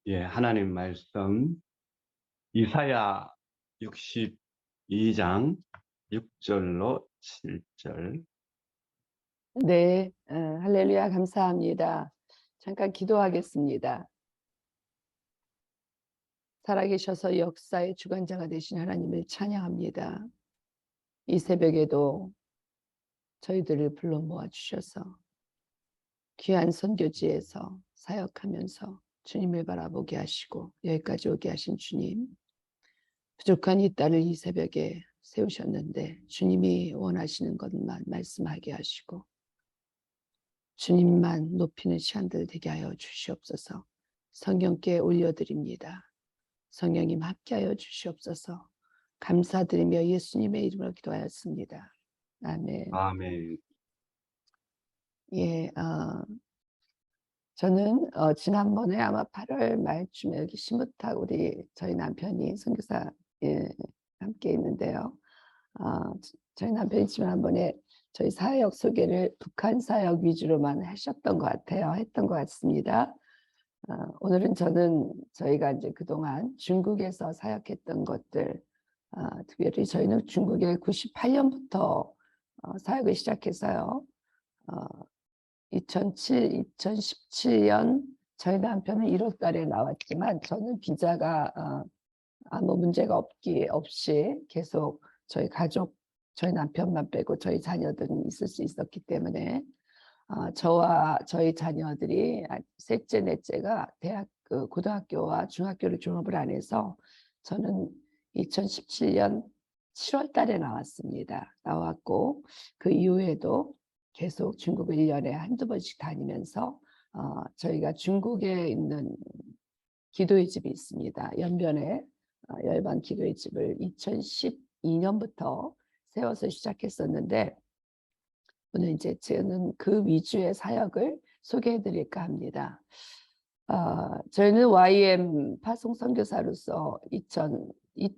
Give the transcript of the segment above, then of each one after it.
예, 하나님 말씀 이사야 62장 6절로 7절. 네, 할렐루야 감사합니다. 잠깐 기도하겠습니다. 살아계셔서 역사의 주관자가 되신 하나님을 찬양합니다. 이 새벽에도 저희들을 불러 모아주셔서 귀한 선교지에서 사역하면서 주님을 바라보게 하시고 여기까지 오게 하신 주님, 부족한 이 딸을 이 새벽에 세우셨는데 주님이 원하시는 것만 말씀하게 하시고 주님만 높이는 시간들 되게 하여 주시옵소서. 성령께 올려드립니다. 성령님 함께하여 주시옵소서. 감사드리며 예수님의 이름으로 기도하였습니다. 아멘. 아멘. 예, 저는 지난번에 아마 8월 말쯤에 여기 시무탁 저희 남편이 선교사 함께 있는데요. 저희 남편이 지난번에 저희 사역 소개를 북한 사역 위주로만 하셨던 것 같아요. 했던 것 같습니다. 오늘은 저희가 이제 그동안 중국에서 사역했던 것들, 특별히 저희는 중국에 98년부터 사역을 시작해서요. 2017년 저희 남편은 1월 달에 나왔지만 저는 비자가 아무 문제가 없이 계속 저희 가족, 저희 남편만 빼고 저희 자녀들은 있을 수 있었기 때문에 저와 저희 자녀들이 셋째, 넷째가 고등학교와 중학교를 졸업을 안 해서 저는 2017년 7월 달에 나왔고 그 이후에도 계속 중국을 1년에 한두 번씩 다니면서 저희가 중국에 있는 기도의 집이 있습니다. 연변에 열반 기도의 집을 2012년부터 세워서 시작했었는데 오늘 이제 저는 그 위주의 사역을 소개해 드릴까 합니다. 저희는 YM 파송 선교사로서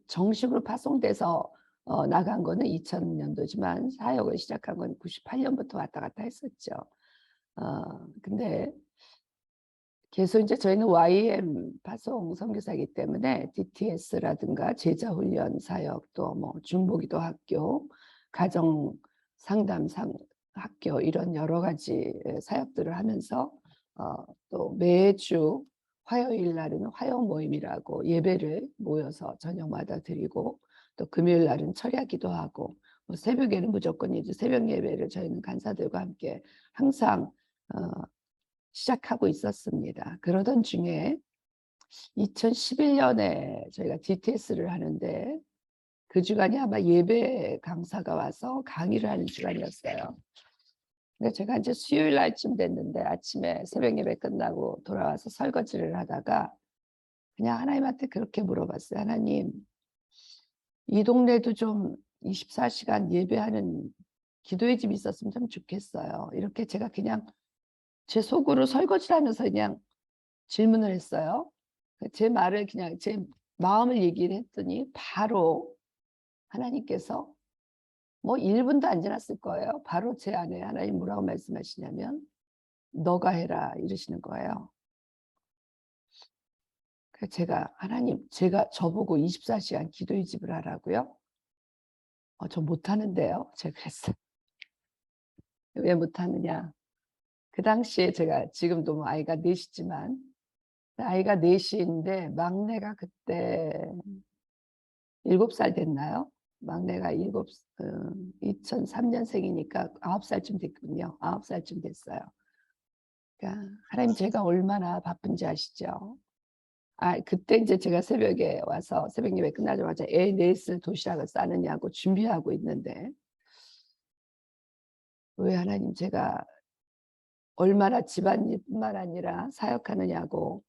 정식으로 파송돼서 나간 거는 2000년도지만 사역을 시작한 건 98년부터 왔다 갔다 했었죠. 근데 계속 이제 저희는 YM 파송 선교사이기 때문에 DTS라든가 제자훈련 사역, 또 뭐 중보기도 학교, 가정 상담 학교 이런 여러 가지 사역들을 하면서 또 매주 화요일 날은 화요 모임이라고 예배를 모여서 저녁마다 드리고 또 금요일 날은 철야 기도하고 뭐 새벽에는 무조건 이제 새벽 예배를 저희는 간사들과 함께 항상 시작하고 있었습니다. 그러던 중에 2011년에 저희가 DTS를 하는데 그 주간이 아마 예배 강사가 와서 강의를 하는 주간이었어요. 근데 제가 이제 수요일 날쯤 됐는데 아침에 새벽 예배 끝나고 돌아와서 설거지를 하다가 그냥 하나님한테 그렇게 물어봤어요. 하나님, 이 동네도 좀 24시간 예배하는 기도의 집이 있었으면 좀 좋겠어요. 이렇게 제가 그냥 제 속으로 설거지를 하면서 그냥 질문을 했어요. 제 말을 그냥 제 마음을 얘기를 했더니 바로 하나님께서 뭐 1분도 안 지났을 거예요. 바로 제 안에 하나님 뭐라고 말씀하시냐면 너가 해라 이러시는 거예요. 그래서 제가 하나님 제가 저보고 24시간 기도의 집을 하라고요? 저 못하는데요. 제가 그랬어요. 왜 못하느냐. 그 당시에 제가 지금도 뭐 아이가 넷이지만 아이가 넷인데 막내가 그때 7살 됐나요? 막내가 2003년생이니까 9살쯤 됐군요. 9살쯤 됐어요. 그러니까 하나님 제가 얼마나 바쁜지 아시죠? 그때 이제 제가 새벽에 와서 새벽 예배 끝나자마자 애 넷을 도시락을 싸느냐고 준비하고 있는데 왜 하나님 제가 얼마나 집안일뿐만 아니라 사역하느냐고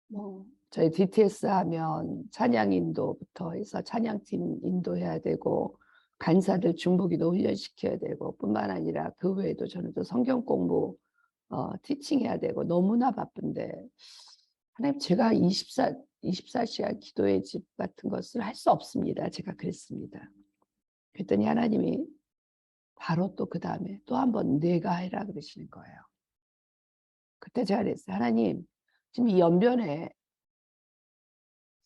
뭐 저희 DTS 하면 찬양 인도부터 해서 찬양팀 인도해야 되고 간사들 중보기도 훈련시켜야 되고 뿐만 아니라 그 외에도 저는 또 성경 공부 티칭해야 되고 너무나 바쁜데 하나님 제가 24시간 기도의 집 같은 것을 할 수 없습니다. 제가 그랬습니다. 그랬더니 하나님이 바로 또 그 다음에 또 한 번 내가 해라 그러시는 거예요. 그때 제가 그랬어요. 하나님 지금 이 연변에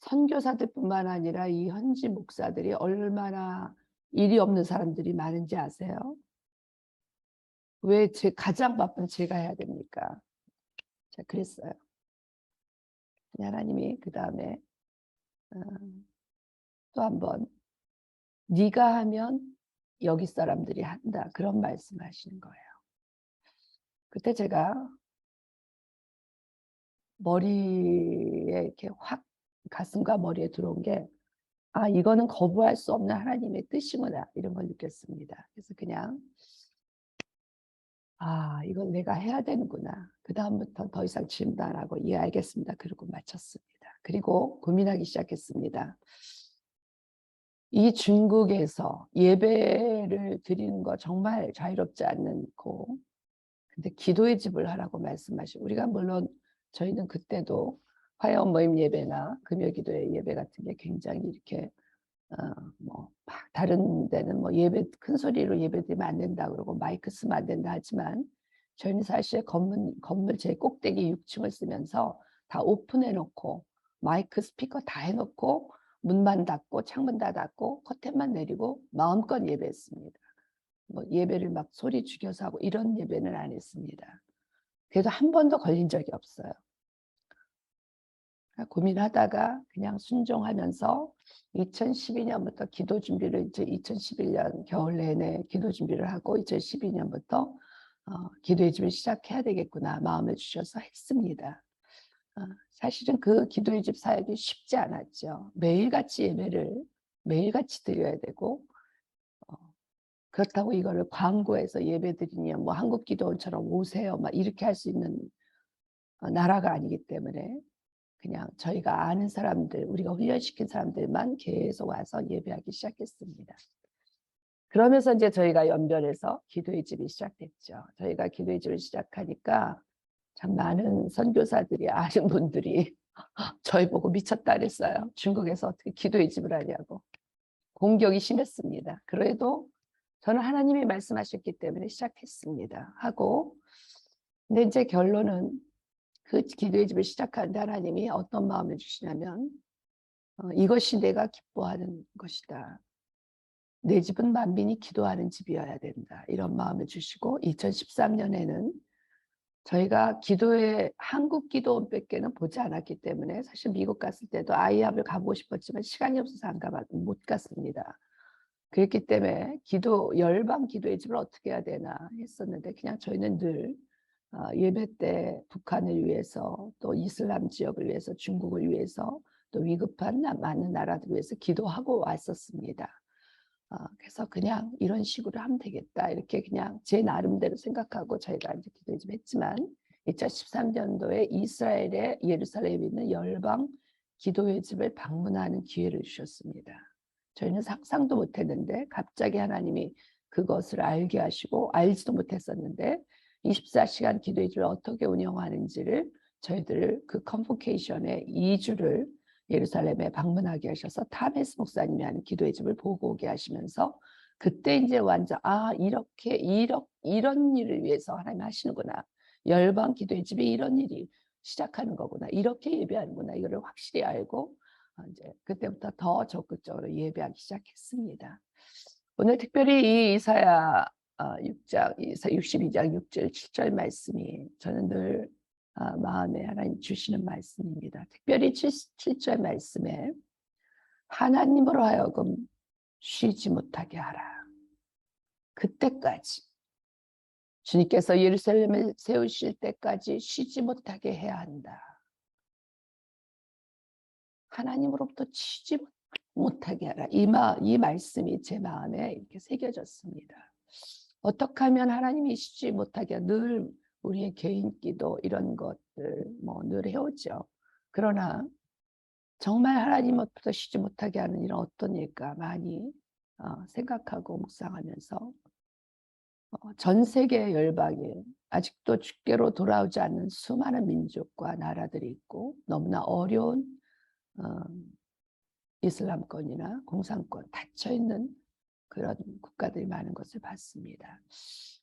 선교사들뿐만 아니라 이 현지 목사들이 얼마나 일이 없는 사람들이 많은지 아세요? 왜 가장 바쁜 제가 해야 됩니까? 제가 그랬어요. 하나님이 그 다음에 또 한 번 네가 하면 여기 사람들이 한다. 그런 말씀하시는 거예요. 그때 제가 머리에 이렇게 확 가슴과 머리에 들어온 게 이거는 거부할 수 없는 하나님의 뜻이구나 이런 걸 느꼈습니다. 그래서 그냥 이건 내가 해야 되는구나. 그 다음부터 더 이상 질문 안 하고 알겠습니다. 그러고 마쳤습니다. 그리고 고민하기 시작했습니다. 이 중국에서 예배를 드리는 거 정말 자유롭지 않고 근데 기도의 집을 하라고 말씀하시고 우리가 물론 저희는 그때도 화요일 모임 예배나 금요기도의 예배 같은 게 굉장히 이렇게 다른 데는 예배 큰 소리로 예배드리면 안 된다 그러고 마이크 쓰면 안 된다 하지만 저희는 사실 건물 제 꼭대기 6층을 쓰면서 다 오픈해 놓고 마이크 스피커 다 해놓고 문만 닫고 창문 다 닫고 커튼만 내리고 마음껏 예배했습니다. 예배를 막 소리 죽여서 하고 이런 예배는 안 했습니다. 그래도 한 번도 걸린 적이 없어요. 고민하다가 그냥 순종하면서 2012년부터 기도 준비를 이제 2011년 겨울 내내 기도 준비를 하고 2012년부터 기도의 집을 시작해야 되겠구나 마음을 주셔서 했습니다. 사실은 그 기도의 집 사역이 쉽지 않았죠. 매일같이 예배를 매일같이 드려야 되고 그렇다고 이거를 광고해서 예배 드리니 한국 기도원처럼 오세요 막 이렇게 할 수 있는 나라가 아니기 때문에 그냥 저희가 아는 사람들, 우리가 훈련시킨 사람들만 계속 와서 예배하기 시작했습니다. 그러면서 이제 저희가 연변해서 기도의 집이 시작됐죠. 저희가 기도의 집을 시작하니까 참 많은 선교사들이 아는 분들이 저희 보고 미쳤다 그랬어요. 중국에서 어떻게 기도의 집을 하냐고. 공격이 심했습니다. 그래도 저는 하나님이 말씀하셨기 때문에 시작했습니다. 근데 이제 결론은 그 기도의 집을 시작하는데 하나님이 어떤 마음을 주시냐면 이것이 내가 기뻐하는 것이다. 내 집은 만민이 기도하는 집이어야 된다. 이런 마음을 주시고 2013년에는 저희가 기도회 한국 기도원밖에는 보지 않았기 때문에 사실 미국 갔을 때도 아이합을 가보고 싶었지만 시간이 없어서 못 갔습니다. 그랬기 때문에 열방 기도의 집을 어떻게 해야 되나 했었는데 그냥 저희는 늘 예배 때 북한을 위해서 또 이슬람 지역을 위해서 중국을 위해서 또 위급한 많은 나라들을 위해서 기도하고 왔었습니다. 그래서 그냥 이런 식으로 하면 되겠다 이렇게 그냥 제 나름대로 생각하고 저희가 이제 기도 좀 했지만 2013년도에 이스라엘의 예루살렘에 있는 열방 기도의 집을 방문하는 기회를 주셨습니다. 저희는 상상도 못했는데 갑자기 하나님이 그것을 알게 하시고 알지도 못했었는데 24시간 기도의 집을 어떻게 운영하는지를 저희들 그 컨보케이션에 2주를 예루살렘에 방문하게 하셔서 타메스 목사님이 하는 기도의 집을 보고 오게 하시면서 그때 이제 완전 이렇게 이런 일을 위해서 하나님 하시는구나. 열방 기도의 집이 이런 일이 시작하는 거구나. 이렇게 예배하는구나. 이거를 확실히 알고 이제 그때부터 더 적극적으로 예배하기 시작했습니다. 오늘 특별히 이 이사야 62장 6절 7절 말씀이 저는 늘 마음에 하나님 주시는 말씀입니다. 특별히 7절 말씀에 하나님으로 하여금 쉬지 못하게 하라. 그때까지 주님께서 예루살렘을 세우실 때까지 쉬지 못하게 해야 한다. 하나님으로부터 쉬지 못하게 하라. 이 말씀이 제 마음에 이렇게 새겨졌습니다. 어떻게 하면 하나님이 쉬지 못하게 늘 우리의 개인 기도 이런 것들 늘 해오죠. 그러나 정말 하나님으로부터 쉬지 못하게 하는 일은 어떤 일까 많이 생각하고 묵상하면서 전 세계 열방에 아직도 주께로 돌아오지 않는 수많은 민족과 나라들이 있고 너무나 어려운 이슬람권이나 공산권 닫혀있는 그런 국가들이 많은 것을 봤습니다.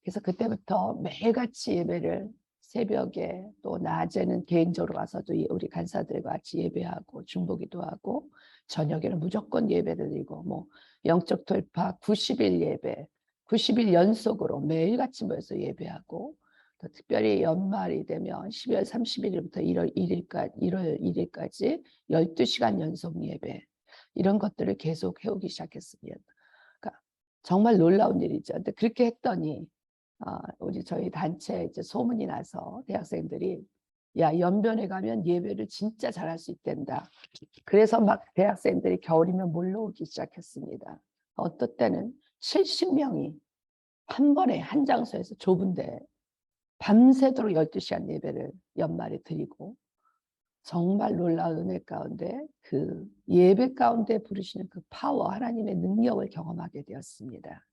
그래서 그때부터 매일같이 예배를 새벽에 또 낮에는 개인적으로 와서도 우리 간사들과 같이 예배하고 중보기도 하고 저녁에는 무조건 예배를 드리고 뭐 영적 돌파 90일 예배 90일 연속으로 매일같이 모여서 예배하고 또 특별히 연말이 되면 12월 31일부터 1월 1일까지 12시간 연속 예배 이런 것들을 계속 해오기 시작했습니다. 그러니까 정말 놀라운 일이죠. 근데 그렇게 했더니 우리 저희 단체 이제 소문이 나서 대학생들이 야 연변에 가면 예배를 진짜 잘할 수 있단다. 그래서 막 대학생들이 겨울이면 몰려오기 시작했습니다. 어떤 때는 70명이 한 번에 한 장소에서 좁은데 밤새도록 12시간 예배를 연말에 드리고 정말 놀라운 은혜 가운데 그 예배 가운데 부르시는 그 파워 하나님의 능력을 경험하게 되었습니다.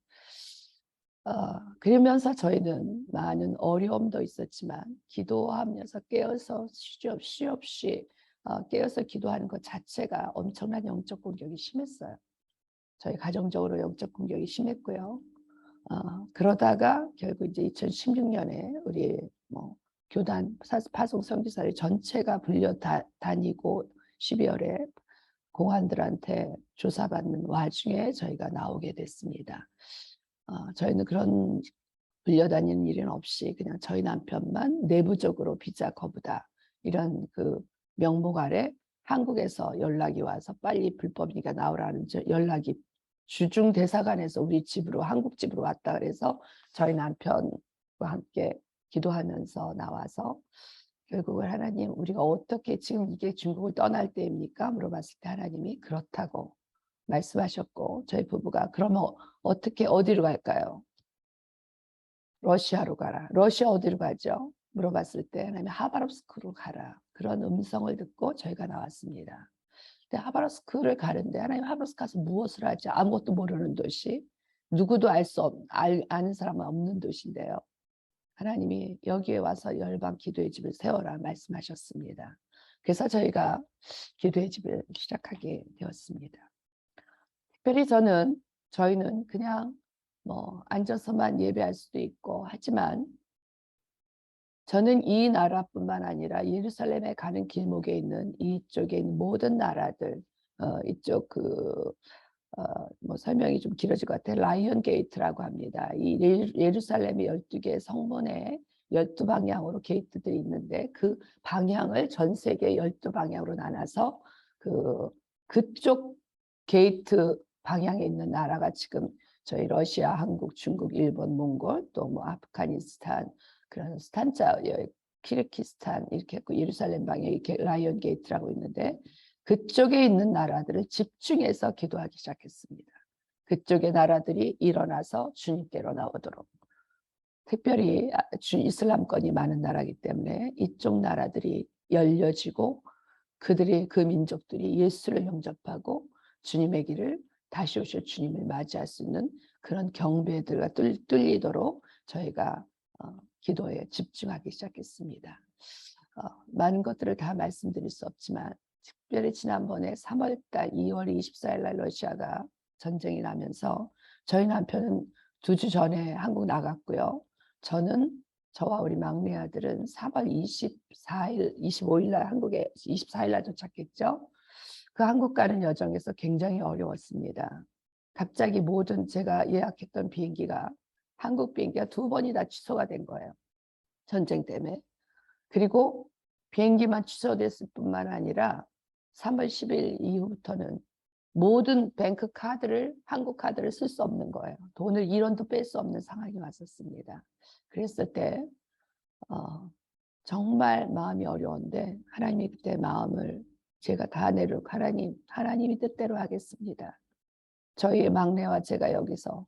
그러면서 저희는 많은 어려움도 있었지만 기도하면서 깨어서 쉬 없이 깨어서 기도하는 것 자체가 엄청난 영적 공격이 심했어요. 저희 가정적으로 영적 공격이 심했고요. 그러다가 결국 이제 2016년에 우리 뭐 교단 파송 선교사를 전체가 불려 다니고 12월에 공안들한테 조사받는 와중에 저희가 나오게 됐습니다. 저희는 그런 불려다니는 일은 없이 그냥 저희 남편만 내부적으로 비자 거부다 이런 그 명목 아래 한국에서 연락이 와서 빨리 불법이니까 나오라는 연락이 주중 대사관에서 우리 집으로 한국 집으로 왔다 그래서 저희 남편과 함께 기도하면서 나와서 결국은 하나님 우리가 어떻게 지금 이게 중국을 떠날 때입니까? 물어봤을 때 하나님이 그렇다고 말씀하셨고 저희 부부가 그러면 어떻게 어디로 갈까요? 러시아로 가라. 러시아 어디로 가죠? 물어봤을 때 하나님이 하바롭스크로 가라. 그런 음성을 듣고 저희가 나왔습니다. 근데 하바롭스크를 가는데 하나님 하바롭스크 가서 무엇을 하지? 아무것도 모르는 도시. 누구도 아는 사람은 없는 도시인데요. 하나님이 여기에 와서 열방 기도의 집을 세워라 말씀하셨습니다. 그래서 저희가 기도의 집을 시작하게 되었습니다. 특별히 저희는 그냥 뭐 앉아서만 예배할 수도 있고 하지만 저는 이 나라뿐만 아니라 예루살렘에 가는 길목에 있는 이쪽에 있는 모든 나라들 이쪽 뭐 설명이 좀 길어질 것 같아요. 라이언 게이트라고 합니다. 이 예루살렘의 12개 성문에 12방향으로 게이트들이 있는데 그 방향을 전 세계 12방향으로 나눠서 그쪽 게이트 방향에 있는 나라가 지금 저희 러시아, 한국, 중국, 일본, 몽골 또 뭐 아프가니스탄 그런 스탄자, 키르기스탄 이렇게 했고 예루살렘 방향에 이렇게 라이언 게이트라고 있는데 그쪽에 있는 나라들을 집중해서 기도하기 시작했습니다. 그쪽의 나라들이 일어나서 주님께로 나오도록. 특별히 이슬람권이 많은 나라이기 때문에 이쪽 나라들이 열려지고 그 민족들이 예수를 영접하고 주님의 길을 다시 오실 주님을 맞이할 수 있는 그런 경배들과 뚫리도록 저희가 기도에 집중하기 시작했습니다. 많은 것들을 다 말씀드릴 수 없지만 특별히 지난번에 3월달 2월 24일 날 러시아가 전쟁이 나면서 저희 남편은 2주 전에 한국 나갔고요. 저와 우리 막내 아들은 3월 24일, 25일 날 한국에 24일 날 도착했죠. 그 한국 가는 여정에서 굉장히 어려웠습니다. 갑자기 모든 제가 예약했던 비행기가 한국 비행기가 2번이나 취소가 된 거예요. 전쟁 때문에. 그리고 비행기만 취소됐을 뿐만 아니라 3월 10일 이후부터는 모든 뱅크 카드를 한국 카드를 쓸 수 없는 거예요. 돈을 1원도 뺄 수 없는 상황이 왔었습니다. 그랬을 때 정말 마음이 어려운데 하나님이 그때 마음을 제가 다 내려놓고 하나님이 뜻대로 하겠습니다. 저희 막내와 제가 여기서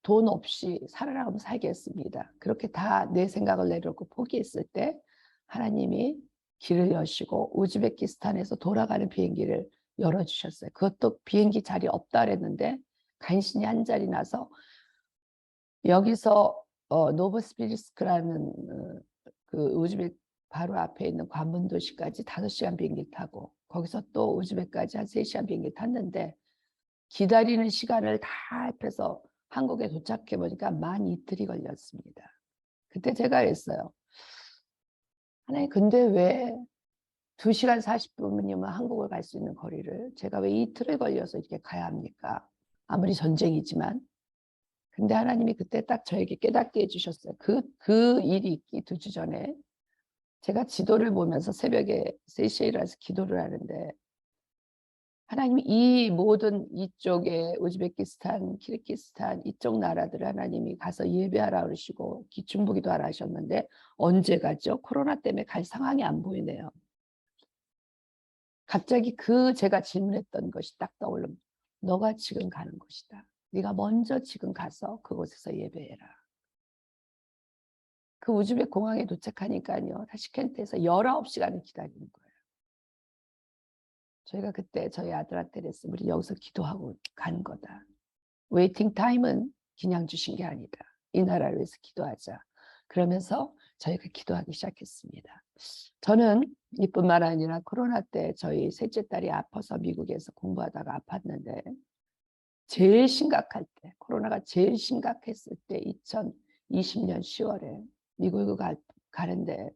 돈 없이 살아가면 살겠습니다. 그렇게 다 내 생각을 내려놓고 포기했을 때 하나님이 길을 여시고 우즈베키스탄에서 돌아가는 비행기를 열어주셨어요. 그것도 비행기 자리 없다 그랬는데 간신히 한 자리 나서 여기서 노보스피리스크라는 그 우즈벡 바로 앞에 있는 관문 도시까지 5시간 비행기 타고 거기서 또 우즈벡까지 한 3시간 비행기 탔는데 기다리는 시간을 다 합해서 한국에 도착해 보니까 만 이틀이 걸렸습니다. 그때 제가 했어요. 하나님, 근데 왜 2시간 40분이면 한국을 갈 수 있는 거리를 제가 왜 이틀에 걸려서 이렇게 가야 합니까? 아무리 전쟁이지만. 근데 하나님이 그때 딱 저에게 깨닫게 해주셨어요. 그 일이 있기 2주 전에 제가 지도를 보면서 새벽에 3시에 일어나서 기도를 하는데 하나님이 이 모든 이쪽에 우즈베키스탄, 키르기스탄 이쪽 나라들을 하나님이 가서 예배하라 그러시고 중보기도 하라 하셨는데 언제 가죠? 코로나 때문에 갈 상황이 안 보이네요. 갑자기 제가 질문했던 것이 딱 떠올라. 너가 지금 가는 곳이다. 네가 먼저 지금 가서 그곳에서 예배해라. 그 우즈벡 공항에 도착하니까요. 타시켄트에서 19시간을 기다리는 거예요. 저희가 그때 저희 아들한테 그랬어요. 우리 여기서 기도하고 가는 거다. 웨이팅 타임은 그냥 주신 게 아니다. 이 나라를 위해서 기도하자. 그러면서 저희가 기도하기 시작했습니다. 저는 이뿐만 아니라 코로나 때 저희 셋째 딸이 아파서 미국에서 공부하다가 아팠는데 제일 심각할 때, 코로나가 제일 심각했을 때 2020년 10월에 미국을 가는데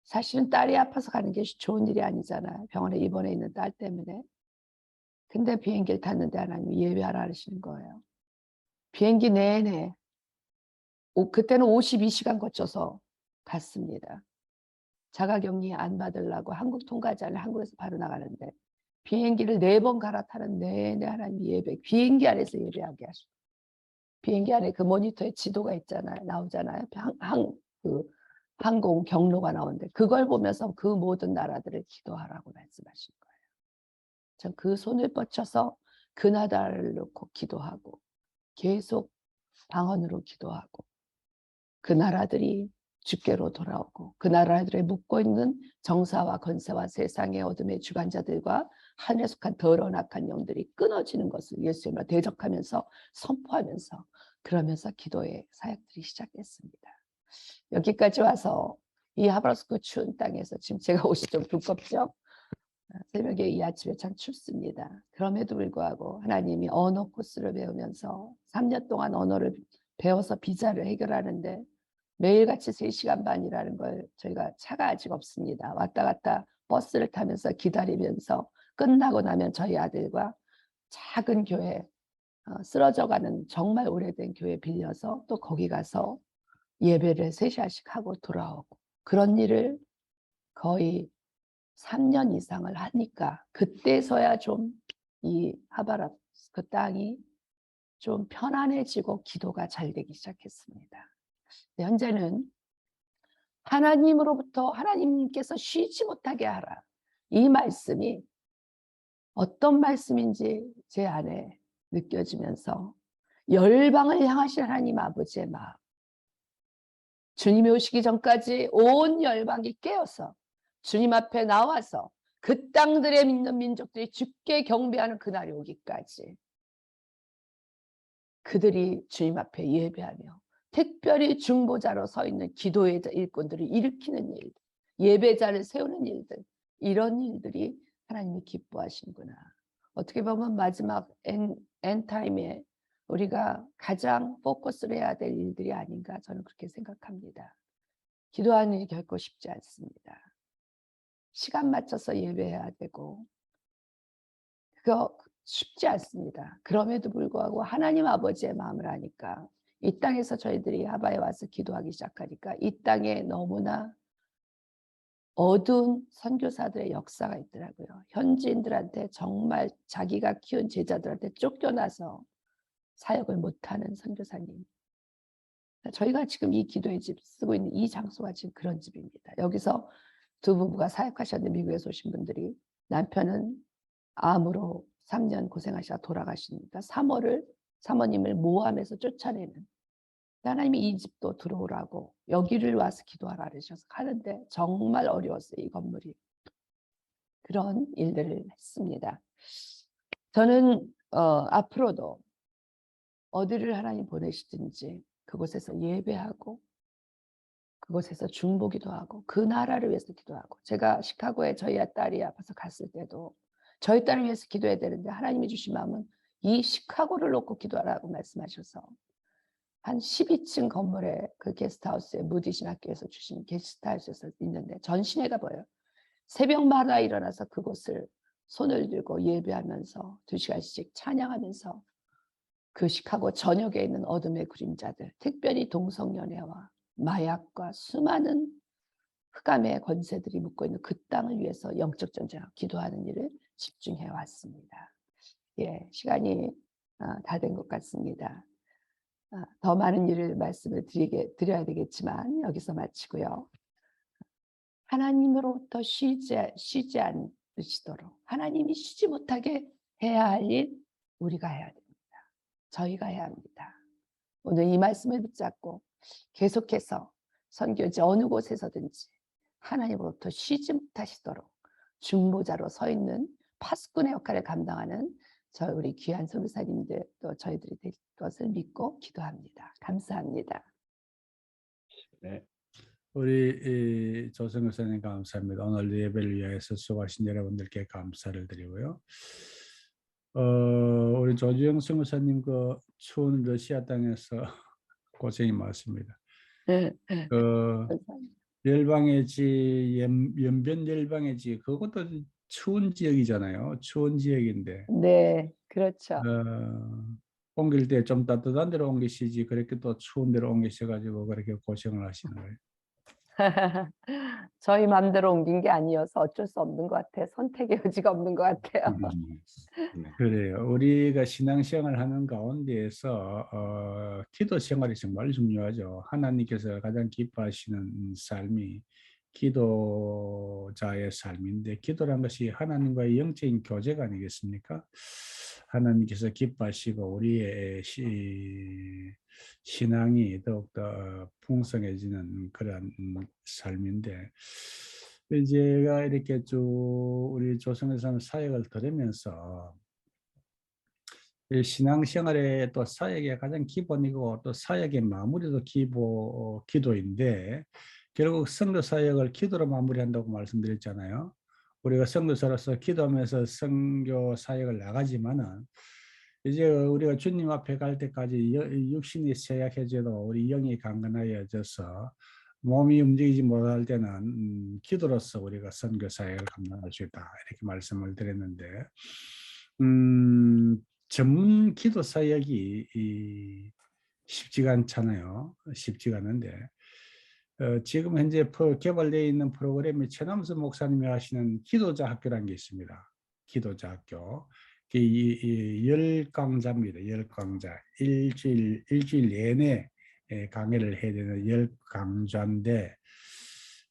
사실은 딸이 아파서 가는 게 좋은 일이 아니잖아요. 병원에 입원해 있는 딸 때문에. 근데 비행기를 탔는데 하나님이 예배하라 하시는 거예요. 비행기 내내 그때는 52시간 거쳐서 갔습니다. 자가격리 안 받으려고 한국 통과자를 한국에서 바로 나가는데 비행기를 4번 갈아타는 내내 하나님 예배, 비행기 안에서 예배하게 하시고 비행기 안에 그 모니터에 지도가 있잖아요. 나오잖아요. 항공 경로가 나오는데 그걸 보면서 그 모든 나라들을 기도하라고 말씀하신 거예요. 전 그 손을 뻗쳐서 그 나라를 놓고 기도하고 계속 방언으로 기도하고 그 나라들이 주께로 돌아오고 그 나라들에 묵고 있는 정사와 건세와 세상의 어둠의 주관자들과 하늘에 속한 더러운 악한 영들이 끊어지는 것을 예수님과 대적하면서 선포하면서 그러면서 기도의 사역들이 시작했습니다. 여기까지 와서 이 하바rovsk 추운 땅에서 지금 제가 옷이 좀 두껍죠? 새벽에 이 아침에 참 춥습니다. 그럼에도 불구하고 하나님이 언어 코스를 배우면서 3년 동안 언어를 배워서 비자를 해결하는데 매일같이 3시간 반이라는 걸 저희가 차가 아직 없습니다. 왔다 갔다 버스를 타면서 기다리면서 끝나고 나면 저희 아들과 작은 교회 쓰러져가는 정말 오래된 교회 빌려서 또 거기 가서 예배를 3시간씩 하고 돌아오고 그런 일을 거의 3년 이상을 하니까 그때서야 좀 이 하바rovsk 땅이 좀 편안해지고 기도가 잘 되기 시작했습니다. 현재는 하나님으로부터 하나님께서 쉬지 못하게 하라. 이 말씀이 어떤 말씀인지 제 안에 느껴지면서 열방을 향하신 하나님 아버지의 마음, 주님이 오시기 전까지 온 열방이 깨어서 주님 앞에 나와서 그 땅들에 믿는 민족들이 주께 경배하는 그날이 오기까지 그들이 주님 앞에 예배하며 특별히 중보자로 서 있는 기도의 일꾼들을 일으키는 일들, 예배자를 세우는 일들, 이런 일들이 하나님이 기뻐하시는구나. 어떻게 보면 마지막 엔타임에 우리가 가장 포커스를 해야 될 일들이 아닌가 저는 그렇게 생각합니다. 기도하는 일이 결코 쉽지 않습니다. 시간 맞춰서 예배해야 되고 그거 쉽지 않습니다. 그럼에도 불구하고 하나님 아버지의 마음을 아니까 이 땅에서 저희들이 하바에 와서 기도하기 시작하니까 이 땅에 너무나 어두운 선교사들의 역사가 있더라고요. 현지인들한테 정말 자기가 키운 제자들한테 쫓겨나서 사역을 못하는 선교사님. 저희가 지금 이 기도의 집 쓰고 있는 이 장소가 지금 그런 집입니다. 여기서 두 부부가 사역하셨는데 미국에서 오신 분들이 남편은 암으로 3년 고생하시다 돌아가시니까 사모님을 모함해서 쫓아내는 하나님이 이 집도 들어오라고 여기를 와서 기도하라 그러셔서 하는데 정말 어려웠어요. 이 건물이. 그런 일들을 했습니다. 저는 앞으로도 어디를 하나님 보내시든지 그곳에서 예배하고 그곳에서 중보기도 하고 그 나라를 위해서 기도하고 제가 시카고에 저희 딸이 아파서 갔을 때도 저희 딸을 위해서 기도해야 되는데 하나님이 주신 마음은 이 시카고를 놓고 기도하라고 말씀하셔서 한 12층 건물에 그 게스트하우스에 무디 신학교에서 주신 게스트하우스에서 있는데 전시회가 보여요. 새벽마다 일어나서 그곳을 손을 들고 예배하면서 2시간씩 찬양하면서 그 시카고 전역에 있는 어둠의 그림자들, 특별히 동성연애와 마약과 수많은 흑암의 권세들이 묻고 있는 그 땅을 위해서 영적 전쟁하고 기도하는 일을 집중해 왔습니다. 예, 시간이 다 된 것 같습니다. 더 많은 일을 말씀을 드려야 되겠지만 여기서 마치고요. 하나님으로부터 쉬지 않으시도록 하나님이 쉬지 못하게 해야 할 일 우리가 해야 됩니다. 저희가 해야 합니다. 오늘 이 말씀을 붙잡고 계속해서 선교지 어느 곳에서든지 하나님으로부터 쉬지 못하시도록 중보자로 서 있는 파수꾼의 역할을 감당하는 우리 귀한 선교사님들 또 저희들이 될 것을 믿고 기도합니다. 감사합니다. 네. 우리 조성규 선생님 감사합니다. 오늘 예배를 위해서 수고하신 여러분들께 감사를 드리고요. 우리 조주영 선교사님 그 추운 러시아 땅에서 고생이 많습니다. 그 열방의 지 연변 열방의 지 그것도 추운 지역이잖아요. 추운 지역인데. 네, 그렇죠. 옮길 때 좀 따뜻한 데로 옮기시지 그렇게 또 추운 데로 옮기셔가지고 그렇게 고생을 하시는 거예요. 저희 마음대로 옮긴 게 아니어서 어쩔 수 없는 것 같아요. 선택의 여지가 없는 것 같아요. 네. 그래요. 우리가 신앙생활을 하는 가운데에서 기도 생활이 정말 중요하죠. 하나님께서 가장 기뻐하시는 삶이 기도자의 삶인데 기도란 것이 하나님과의 영적인 교제가 아니겠습니까? 하나님께서 기뻐하시고 우리의 신앙이 더욱더 풍성해지는 그런 삶인데 제가 이렇게 쭉 우리 조성에서 사역을 들으면서 신앙생활의 또 사역의 가장 기본이고 또 사역의 마무리도 기도인데 결국 선교 사역을 기도로 마무리한다고 말씀드렸잖아요. 우리가 선교사로서 기도하면서 선교 사역을 나가지만은 이제 우리가 주님 앞에 갈 때까지 육신이 쇠약해져도 우리 영이 강건하여져서 몸이 움직이지 못할 때는 기도로서 우리가 선교 사역을 감당할 수 있다 이렇게 말씀을 드렸는데 전문 기도 사역이 쉽지가 않잖아요. 쉽지가 않은데 지금 현재 개발되어 있는 프로그램이 최남수 목사님이 하시는 기도자 학교라는 게 있습니다. 기도자 학교. 이 10강자입니다. 10강자. 일주일 내내 강의를 해야 되는 10강자인데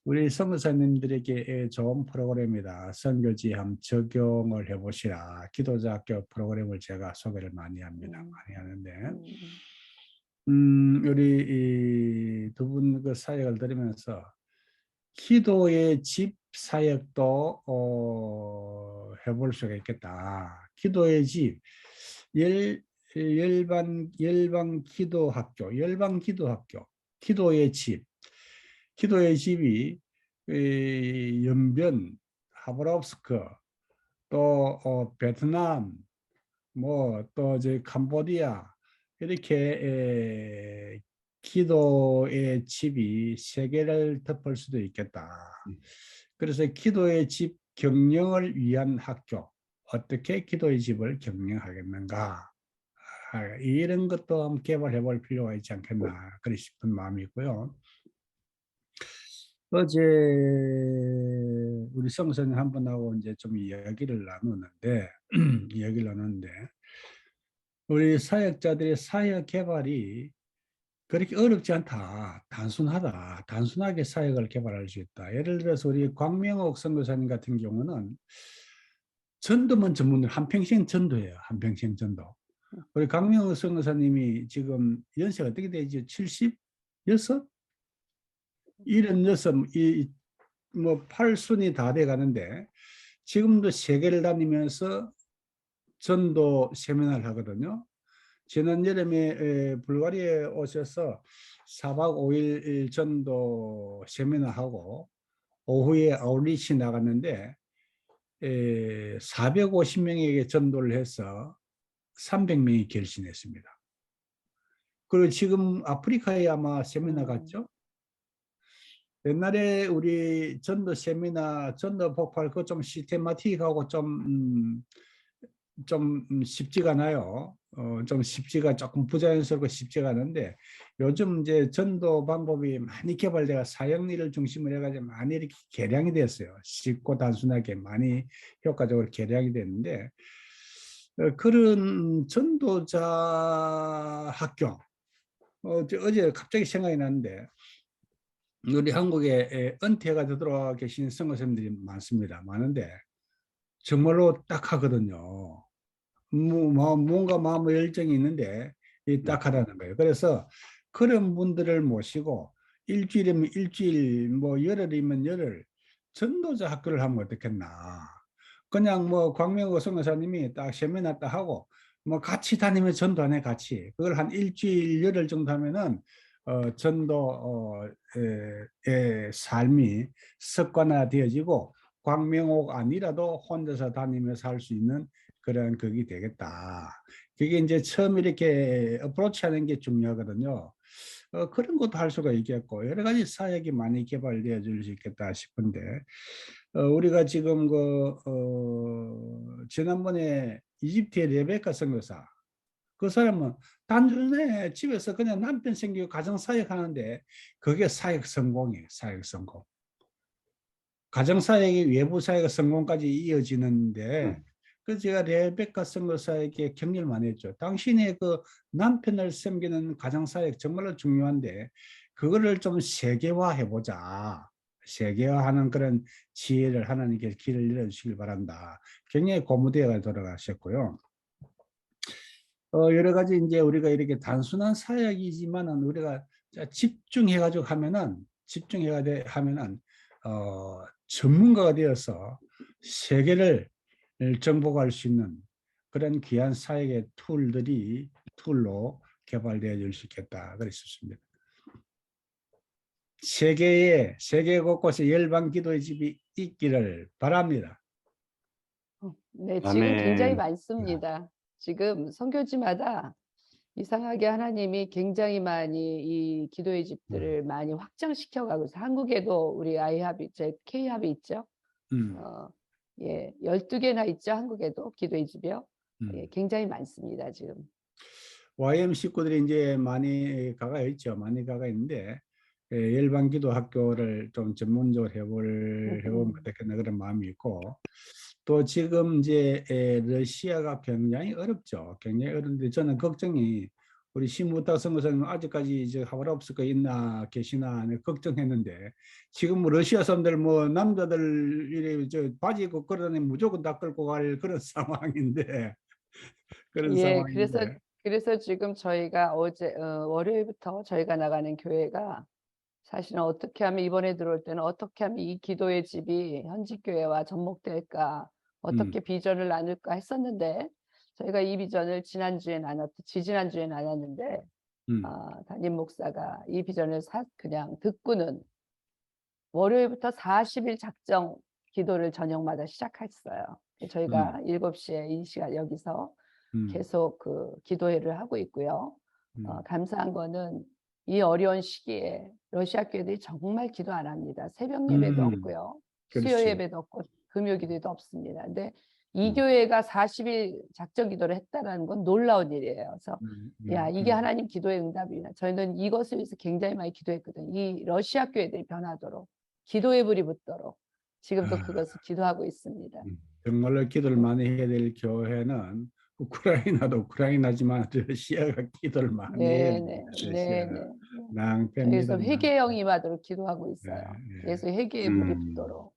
우리 선교사님들에게 좋은 프로그램이다. 선교지 한번 적용을 해보시라. 기도자 학교 프로그램을 제가 소개를 많이 합니다. 많이 하는데 우리 두 분 그 사역을 들으면서 기도의 집 사역도 해볼 수가 있겠다. 기도의 집, 열방 기도학교, 기도의 집. 기도의 집이 연변, 하브라우스크, 또 베트남, 뭐 또 이제 캄보디아 이렇게 기도의 집이 세계를 덮을 수도 있겠다. 그래서 기도의 집 경영을 위한 학교, 어떻게 기도의 집을 경영하겠는가, 이런 것도 한번 개발해 볼 필요가 있지 않겠나 그런 싶은 마음이 있고요. 어제 우리 성선생 한 분하고 이제 좀 이야기를 나누는데 우리 사역자들의 사역 개발이 그렇게 어렵지 않다. 단순하다. 단순하게 사역을 개발할 수 있다. 예를 들어서 우리 광명옥 선교사님 같은 경우는 전도만 전문으로 한평생 전도예요. 한평생 전도. 우리 광명옥 선교사님이 지금 연세가 어떻게 되죠? 76? 76, 뭐 8순이 다 돼 가는데 지금도 세계를 다니면서 전도 세미나를 하거든요. 지난 여름에 불가리아에 오셔서 4박 5일 전도 세미나하고 오후에 아울리치 나갔는데 450명에게 전도를 해서 300명이 결신했습니다. 그리고 지금 아프리카에 아마 세미나 갔죠? 옛날에 우리 전도 세미나, 전도 폭발 그거 좀 시스테마틱하고 좀 쉽지가 않아요. 좀 쉽지가 조금 부자연스럽고 쉽지가 않은데 요즘 이제 전도 방법이 많이 개발돼가 사형리를 중심으로 해가지고 많이 이렇게 개량이 됐어요. 쉽고 단순하게 많이 효과적으로 개량이 됐는데 그런 전도자 학교 어제 갑자기 생각이 났는데 우리 한국에 은퇴가 되도록 계신 선교사님들이 많습니다. 많은데 정말로 딱 하거든요. 뭔가 마음의 열정이 있는데 이 딱 하라는 거예요. 그래서 그런 분들을 모시고 일주일이면 일주일, 뭐 열흘이면 열흘 전도자 학교를 하면 어떻겠나. 그냥 뭐 광명호 선교사님이 딱 세미나 딱 하고 뭐 같이 다니면 전도하네 같이. 그걸 한 일주일 열흘 정도 하면은 전도의 삶이 습관화되어지고 광명호가 아니라도 혼자서 다니면서 할 수 있는 그런 그게 되겠다. 그게 이제 처음 이렇게 어프로치하는 게 중요하거든요. 그런 것도 할 수가 있겠고 여러 가지 사역이 많이 개발되어 줄 수 있겠다 싶은데 우리가 지금 지난번에 이집트의 레베카 선교사 그 사람은 단순히 집에서 그냥 남편 생기고 가정 사역 하는데 그게 사역 성공이에요. 사역 성공. 가정 사역이 외부 사역 성공까지 이어지는데 그래서 제가 레베카 선교사에게 격려를 많이 했죠. 당신의 그 남편을 섬기는 가정 사역 정말로 중요한데 그거를 좀 세계화해 보자. 세계화하는 그런 지혜를 하나님께 길을 열어주시길 바란다. 굉장히 고무되어 돌아가셨고요. 여러 가지 이제 우리가 이렇게 단순한 사역이지만은 우리가 집중해가지고 하면은 전문가가 되어서 세계를 정복할 수 있는 그런 귀한 사역의 툴로 개발되어 줄 수 있겠다 그랬습니다. 세계 곳곳에 열방 기도의 집이 있기를 바랍니다. 네, 지금 굉장히 아멘. 많습니다. 지금 선교지마다 이상하게 하나님이 굉장히 많이 이 기도의 집들을 많이 확장시켜 가고 있어요. 한국에도 우리 아이합이 K합이 있죠. 예, 12개나 있죠. 한국에도 기도의 집이요. 예, 굉장히 많습니다, 지금. YM 식구들이 이제 많이 가가 있죠. 많이 가가 있는데 열방기도 학교를 좀 전문적으로 해보면 어떻겠나 그런 마음이 있고 또 지금 이제 러시아가 굉장히 어렵죠. 굉장히 어려운데 저는 걱정이 우리 신무탁 선교사님 아직까지 이제 하바롭스크 있나 계시나 걱정했는데 지금 뭐 러시아 사람들 뭐 남자들 이래 저 바지 입고 걸어다니면 무조건 다 끌고 갈 그런 상황인데 그런 예, 상황인데 그래서 지금 저희가 월요일부터 저희가 나가는 교회가 사실은 어떻게 하면 이번에 들어올 때는 어떻게 하면 이 기도의 집이 현지 교회와 접목될까, 어떻게 비전을 나눌까 했었는데 저희가 이 비전을 지지난주에 나눴는데 담임 목사가 이 비전을 그냥 듣고는 월요일부터 40일 작정 기도를 저녁마다 시작했어요. 저희가 7시에 이 시간 여기서 계속 그 기도회를 하고 있고요. 감사한 거는 이 어려운 시기에 러시아 교회들이 정말 기도 안 합니다. 새벽 예배도 없고요. 수요 그렇죠. 예배도 없고 금요 기도도 없습니다. 근데 이 교회가 40일 작정 기도를 했다는 건 놀라운 일이에요. 그래서 야, 이게 하나님 기도의 응답이나 저희는 이것을 위해서 굉장히 많이 기도했거든요. 이 러시아 교회들이 변하도록 기도의 불이 붙도록 지금도 그것을 기도하고 있습니다. 정말로 기도를 많이 해야 될 교회는 우크라이나도 우크라이나지만 러시아가 기도를 많이 해야 됩니다. 러시아는 그래서 낭패입니다. 회개의 영이 임하도록 기도하고 네, 있어요. 네. 그래서 회개의 불이 붙도록.